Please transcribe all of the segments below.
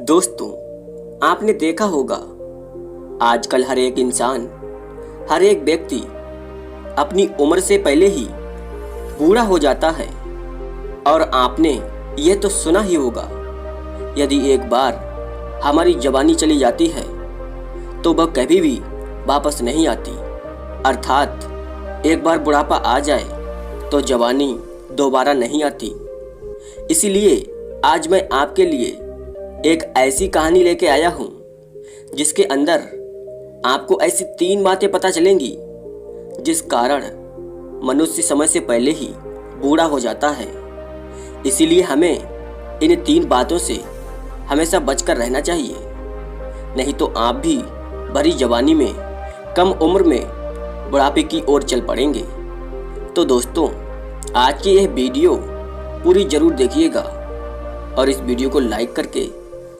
दोस्तों, आपने देखा होगा आजकल हर एक इंसान, हर एक व्यक्ति अपनी उम्र से पहले ही बूढ़ा हो जाता है। और आपने यह तो सुना ही होगा, यदि एक बार हमारी जवानी चली जाती है तो वह कभी भी वापस नहीं आती। अर्थात एक बार बुढ़ापा आ जाए तो जवानी दोबारा नहीं आती। इसीलिए आज मैं आपके लिए एक ऐसी कहानी लेके आया हूँ जिसके अंदर आपको ऐसी 3 बातें पता चलेंगी जिस कारण मनुष्य समय से पहले ही बूढ़ा हो जाता है। इसीलिए हमें इन 3 बातों से हमेशा बचकर रहना चाहिए, नहीं तो आप भी भरी जवानी में कम उम्र में बुढ़ापे की ओर चल पड़ेंगे। तो दोस्तों, आज की यह वीडियो पूरी जरूर देखिएगा और इस वीडियो को लाइक करके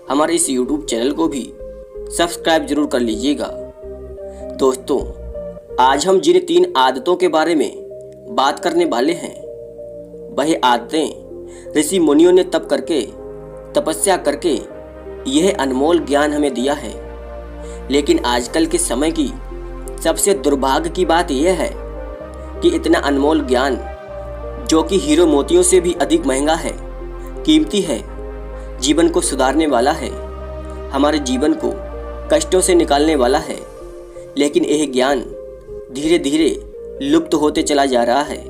हमारे इस YouTube चैनल को भी सब्सक्राइब जरूर कर लीजिएगा। दोस्तों, आज हम जिन 3 आदतों के बारे में बात करने वाले हैं, वह आदतें ऋषि मुनियों ने तप करके, तपस्या करके यह अनमोल ज्ञान हमें दिया है। लेकिन आजकल के समय की सबसे दुर्भाग्य की बात यह है कि इतना अनमोल ज्ञान, जो कि हीरो मोतियों से भी अधिक महंगा है, कीमती है, जीवन को सुधारने वाला है, हमारे जीवन को कष्टों से निकालने वाला है, लेकिन यह ज्ञान धीरे धीरे लुप्त होते चला जा रहा है।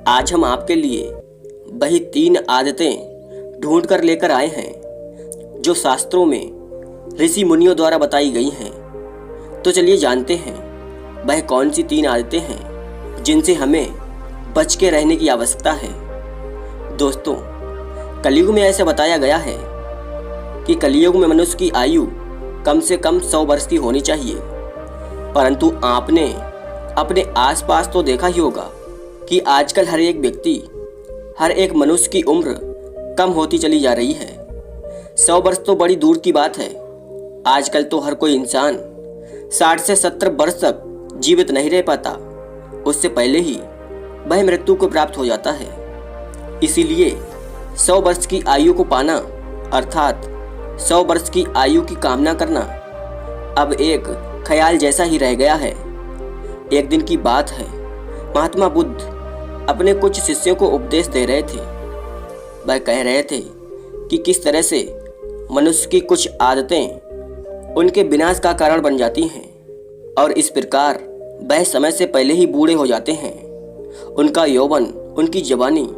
आज हम आपके लिए वही 3 आदतें ढूंढ कर लेकर आए हैं जो शास्त्रों में ऋषि मुनियों द्वारा बताई गई हैं। तो चलिए जानते हैं वह कौन सी 3 आदतें हैं जिनसे हमें बच के रहने की आवश्यकता है। दोस्तों, कलयुग में ऐसा बताया गया है कि कलयुग में मनुष्य की आयु कम से कम 100 वर्ष की होनी चाहिए। परंतु आपने अपने आसपास तो देखा ही होगा कि आजकल हर एक व्यक्ति, हर एक मनुष्य की उम्र कम होती चली जा रही है। 100 वर्ष तो बड़ी दूर की बात है। आजकल तो हर कोई इंसान 60 से 70 वर्ष तक जीवित नहीं रह पाता, उससे पहले ही वह मृत्यु को प्राप्त हो जाता है। इसीलिए 100 वर्ष की आयु को पाना, अर्थात 100 वर्ष की आयु की कामना करना अब एक ख्याल जैसा ही रह गया है। एक दिन की बात है, महात्मा बुद्ध अपने कुछ शिष्यों को उपदेश दे रहे थे। वह कह रहे थे कि किस तरह से मनुष्य की कुछ आदतें उनके विनाश का कारण बन जाती हैं और इस प्रकार वह समय से पहले ही बूढ़े हो जाते हैं। उनका यौवन, उनकी जवानी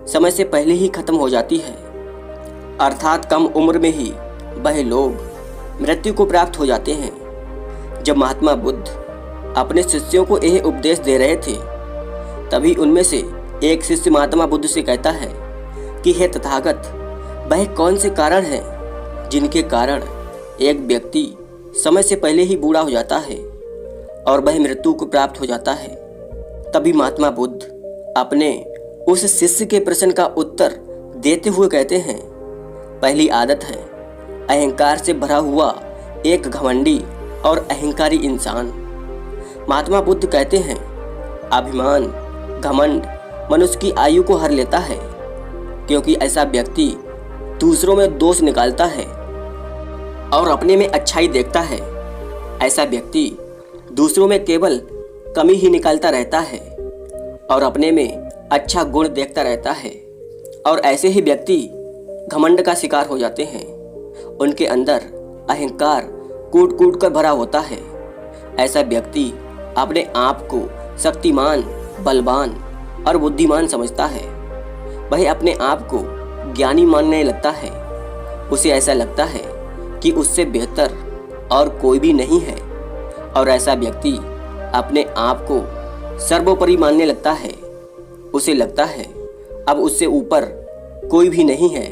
समय से पहले ही खत्म हो जाती है, अर्थात कम उम्र में ही वह लोग मृत्यु को प्राप्त हो जाते हैं। जब महात्मा बुद्ध अपने शिष्यों को यह उपदेश दे रहे थे, तभी उनमें से एक शिष्य महात्मा बुद्ध से कहता है कि हे तथागत, वह कौन से कारण हैं जिनके कारण एक व्यक्ति समय से पहले ही बूढ़ा हो जाता है और वह मृत्यु को प्राप्त हो जाता है। तभी महात्मा बुद्ध अपने उस शिष्य के प्रश्न का उत्तर देते हुए कहते हैं, पहली आदत है अहंकार से भरा हुआ एक घमंडी और अहंकारी इंसान। महात्मा बुद्ध कहते हैं, अभिमान, घमंड मनुष्य की आयु को हर लेता है, क्योंकि ऐसा व्यक्ति दूसरों में दोष निकालता है और अपने में अच्छाई देखता है। ऐसा व्यक्ति दूसरों में केवल कमी ही निकालता रहता है और अपने में अच्छा गुण देखता रहता है। और ऐसे ही व्यक्ति घमंड का शिकार हो जाते हैं। उनके अंदर अहंकार कूट कूट कर भरा होता है। ऐसा व्यक्ति अपने आप को शक्तिमान, बलवान और बुद्धिमान समझता है। वह अपने आप को ज्ञानी मानने लगता है। उसे ऐसा लगता है कि उससे बेहतर और कोई भी नहीं है और ऐसा व्यक्ति अपने आप को सर्वोपरि मानने लगता है। उसे लगता है अब उससे ऊपर कोई भी नहीं है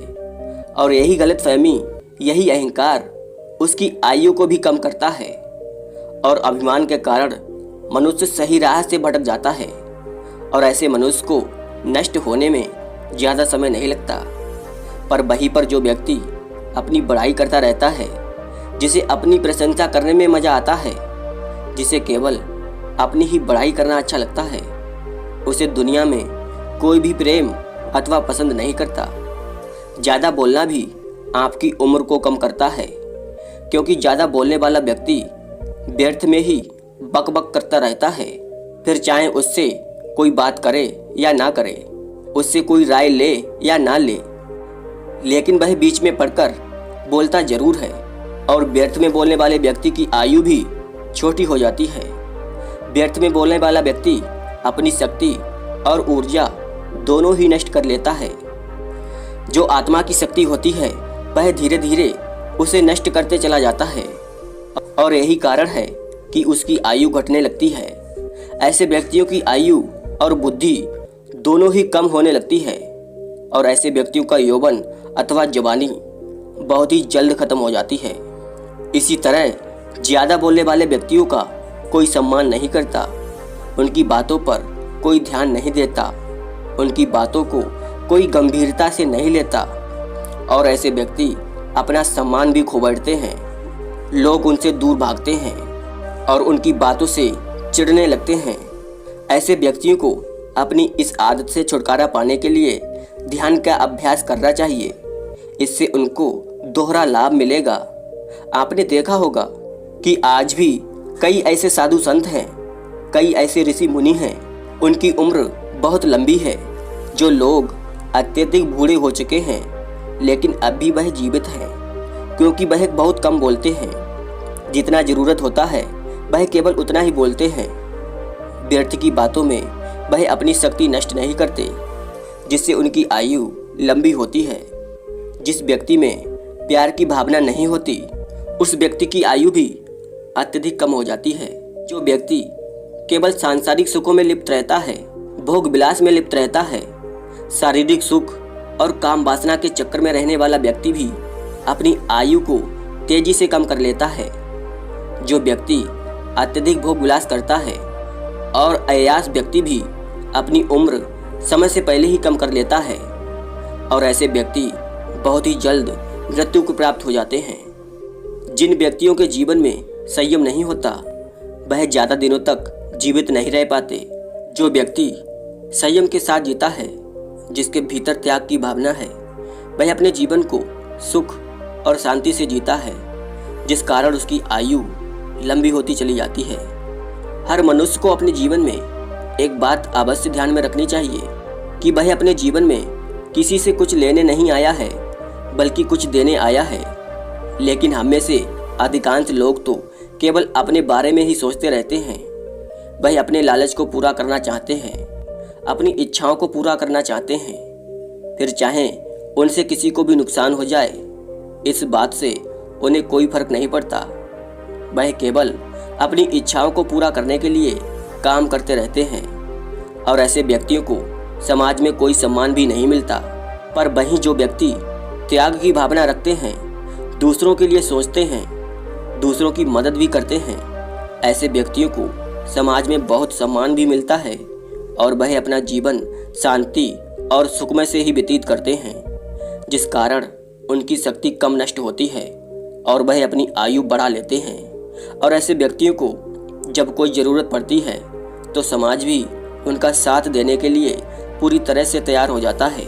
और यही गलतफहमी, यही अहंकार उसकी आयु को भी कम करता है और अभिमान के कारण मनुष्य सही राह से भटक जाता है और ऐसे मनुष्य को नष्ट होने में ज़्यादा समय नहीं लगता। पर वहीं पर जो व्यक्ति अपनी बड़ाई करता रहता है, जिसे अपनी प्रशंसा करने में मज़ा आता है, जिसे केवल अपनी ही बड़ाई करना अच्छा लगता है, उसे दुनिया में कोई भी प्रेम अथवा पसंद नहीं करता। ज़्यादा बोलना भी आपकी उम्र को कम करता है, क्योंकि ज़्यादा बोलने वाला व्यक्ति व्यर्थ में ही बक बक करता रहता है। फिर चाहे उससे कोई बात करे या ना करे, उससे कोई राय ले या ना ले, लेकिन वह बीच में पड़कर बोलता जरूर है। और व्यर्थ में बोलने वाले व्यक्ति की आयु भी छोटी हो जाती है। व्यर्थ में बोलने वाला व्यक्ति अपनी शक्ति और ऊर्जा दोनों ही नष्ट कर लेता है। जो आत्मा की शक्ति होती है वह धीरे धीरे उसे नष्ट करते चला जाता है, और यही कारण है कि उसकी आयु घटने लगती है। ऐसे व्यक्तियों की आयु और बुद्धि दोनों ही कम होने लगती है, और ऐसे व्यक्तियों का यौवन अथवा जवानी बहुत ही जल्द खत्म हो जाती है। इसी तरह ज़्यादा बोलने वाले व्यक्तियों का कोई सम्मान नहीं करता, उनकी बातों पर कोई ध्यान नहीं देता, उनकी बातों को कोई गंभीरता से नहीं लेता, और ऐसे व्यक्ति अपना सम्मान भी खो बैठते हैं। लोग उनसे दूर भागते हैं और उनकी बातों से चिढ़ने लगते हैं। ऐसे व्यक्तियों को अपनी इस आदत से छुटकारा पाने के लिए ध्यान का अभ्यास करना चाहिए। इससे उनको दोहरा लाभ मिलेगा। आपने देखा होगा कि आज भी कई ऐसे साधु संत हैं, कई ऐसे ऋषि मुनि हैं, उनकी उम्र बहुत लंबी है। जो लोग अत्यधिक बूढ़े हो चुके हैं, लेकिन अब भी वह जीवित हैं, क्योंकि वह बहुत कम बोलते हैं। जितना ज़रूरत होता है वह केवल उतना ही बोलते हैं। व्यर्थ की बातों में वह अपनी शक्ति नष्ट नहीं करते, जिससे उनकी आयु लंबी होती है। जिस व्यक्ति में प्यार की भावना नहीं होती, उस व्यक्ति की आयु भी अत्यधिक कम हो जाती है। जो व्यक्ति केवल सांसारिक सुखों में लिप्त रहता है, भोग विलास में लिप्त रहता है, शारीरिक सुख और काम वासना के चक्कर में रहने वाला व्यक्ति भी अपनी आयु को तेजी से कम कर लेता है। जो व्यक्ति अत्यधिक भोग विलास करता है और अयास व्यक्ति भी अपनी उम्र समय से पहले ही कम कर लेता है, और ऐसे व्यक्ति बहुत ही जल्द मृत्यु को प्राप्त हो जाते हैं। जिन व्यक्तियों के जीवन में संयम नहीं होता, वह ज़्यादा दिनों तक जीवित नहीं रह पाते। जो व्यक्ति संयम के साथ जीता है, जिसके भीतर त्याग की भावना है, वह अपने जीवन को सुख और शांति से जीता है, जिस कारण उसकी आयु लंबी होती चली जाती है। हर मनुष्य को अपने जीवन में एक बात अवश्य ध्यान में रखनी चाहिए कि वह अपने जीवन में किसी से कुछ लेने नहीं आया है, बल्कि कुछ देने आया है। लेकिन हम में से अधिकांश लोग तो केवल अपने बारे में ही सोचते रहते हैं। वह अपने लालच को पूरा करना चाहते हैं, अपनी इच्छाओं को पूरा करना चाहते हैं। फिर चाहे उनसे किसी को भी नुकसान हो जाए, इस बात से उन्हें कोई फर्क नहीं पड़ता। वह केवल अपनी इच्छाओं को पूरा करने के लिए काम करते रहते हैं, और ऐसे व्यक्तियों को समाज में कोई सम्मान भी नहीं मिलता। पर वहीं जो व्यक्ति त्याग की भावना रखते हैं, दूसरों के लिए सोचते हैं, दूसरों की मदद भी करते हैं, ऐसे व्यक्तियों को समाज में बहुत सम्मान भी मिलता है, और वह अपना जीवन शांति और सुखमय से ही व्यतीत करते हैं, जिस कारण उनकी शक्ति कम नष्ट होती है और वह अपनी आयु बढ़ा लेते हैं। और ऐसे व्यक्तियों को जब कोई ज़रूरत पड़ती है तो समाज भी उनका साथ देने के लिए पूरी तरह से तैयार हो जाता है।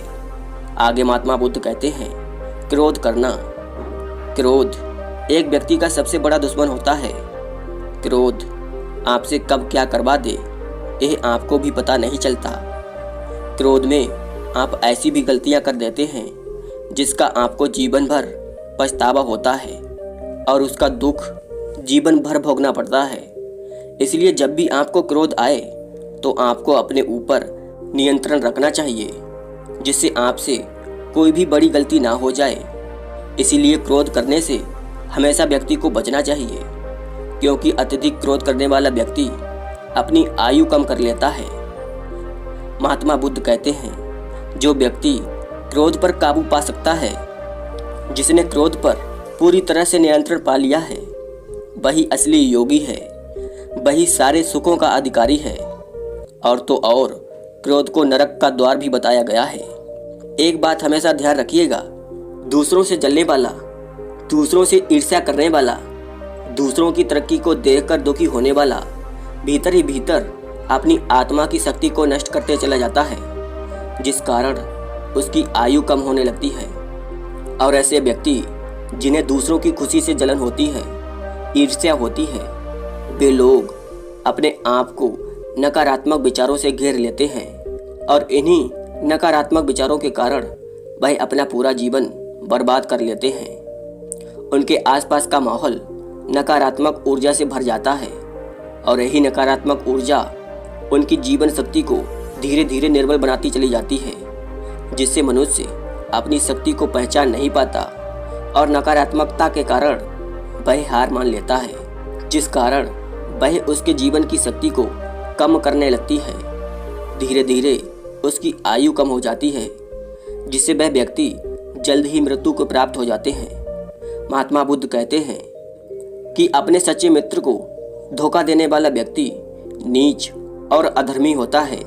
आगे महात्मा बुद्ध कहते हैं, क्रोध करना। क्रोध एक व्यक्ति का सबसे बड़ा दुश्मन होता है। क्रोध आपसे कब क्या करवा दे, यह आपको भी पता नहीं चलता। क्रोध में आप ऐसी भी गलतियां कर देते हैं जिसका आपको जीवन भर पछतावा होता है, और उसका दुख जीवन भर भोगना पड़ता है। इसलिए जब भी आपको क्रोध आए तो आपको अपने ऊपर नियंत्रण रखना चाहिए, जिससे आपसे कोई भी बड़ी गलती ना हो जाए। इसीलिए क्रोध करने से हमेशा व्यक्ति को बचना चाहिए, क्योंकि अत्यधिक क्रोध करने वाला व्यक्ति अपनी आयु कम कर लेता है। महात्मा बुद्ध कहते हैं, जो व्यक्ति क्रोध पर काबू पा सकता है, जिसने क्रोध पर पूरी तरह से नियंत्रण पा लिया है, वही असली योगी है, वही सारे सुखों का अधिकारी है। और तो और क्रोध को नरक का द्वार भी बताया गया है। एक बात हमेशा ध्यान रखिएगा, दूसरों से जलने वाला, दूसरों से ईर्ष्या करने वाला, दूसरों की तरक्की को देखकर दुखी होने वाला, भीतर ही भीतर अपनी आत्मा की शक्ति को नष्ट करते चला जाता है, जिस कारण उसकी आयु कम होने लगती है। और ऐसे व्यक्ति जिन्हें दूसरों की खुशी से जलन होती है, ईर्ष्या होती है, वे लोग अपने आप को नकारात्मक विचारों से घेर लेते हैं और इन्हीं नकारात्मक विचारों के कारण वह अपना पूरा जीवन बर्बाद कर लेते हैं। उनके आसपास का माहौल नकारात्मक ऊर्जा से भर जाता है और यही नकारात्मक ऊर्जा उनकी जीवन शक्ति को धीरे धीरे निर्बल बनाती चली जाती है, जिससे मनुष्य अपनी शक्ति को पहचान नहीं पाता और नकारात्मकता के कारण वह हार मान लेता है, जिस कारण वह उसके जीवन की शक्ति को कम करने लगती है। धीरे धीरे उसकी आयु कम हो जाती है, जिससे वह व्यक्ति जल्द ही मृत्यु को प्राप्त हो जाते हैं। महात्मा बुद्ध कहते हैं कि अपने सच्चे मित्र को धोखा देने वाला व्यक्ति नीच और अधर्मी होता है।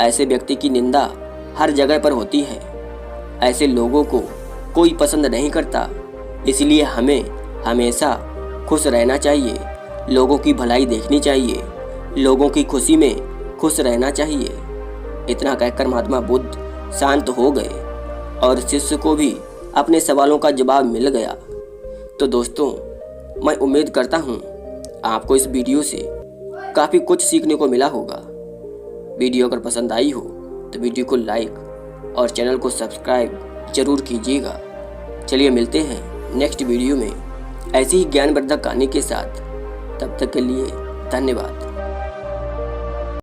ऐसे व्यक्ति की निंदा हर जगह पर होती है। ऐसे लोगों को कोई पसंद नहीं करता, इसलिए हमें हमेशा खुश रहना चाहिए, लोगों की भलाई देखनी चाहिए, लोगों की खुशी में खुश रहना चाहिए। इतना कहकर महात्मा बुद्ध शांत हो गए और शिष्य को भी अपने सवालों का जवाब मिल गया। तो दोस्तों, मैं उम्मीद करता हूँ आपको इस वीडियो से काफ़ी कुछ सीखने को मिला होगा। वीडियो अगर पसंद आई हो तो वीडियो को लाइक और चैनल को सब्सक्राइब जरूर कीजिएगा। चलिए मिलते हैं नेक्स्ट वीडियो में ऐसी ही ज्ञानवर्धक कहानी के साथ। तब तक के लिए धन्यवाद।